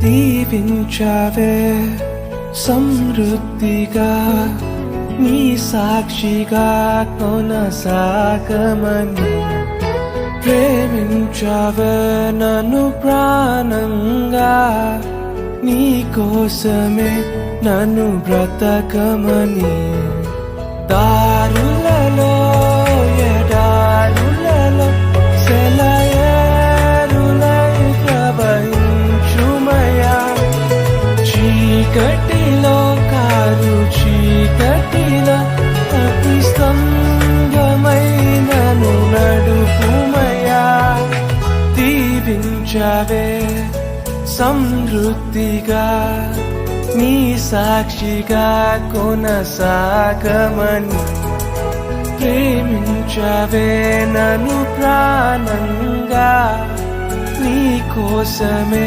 దీవించావే సమృద్ధిగా నీ సాక్షిగా కొనసాగమని ప్రేమించావే నన్ను ప్రాణంగా నీ కోసమే నన్ను బ్రతకమని దారులలో ఎడారులలో సెలయేరులై ప్రవహించుమయా చీకటిలో కారు చీకటిలో అతి స్తంభమైనను నడుపుమయా దీవించావే సమృద్ధిగా నీ సాక్షిగా కొనసాగమని ప్రేమించవే నన్ను ప్రాణంగా నీ కోసమే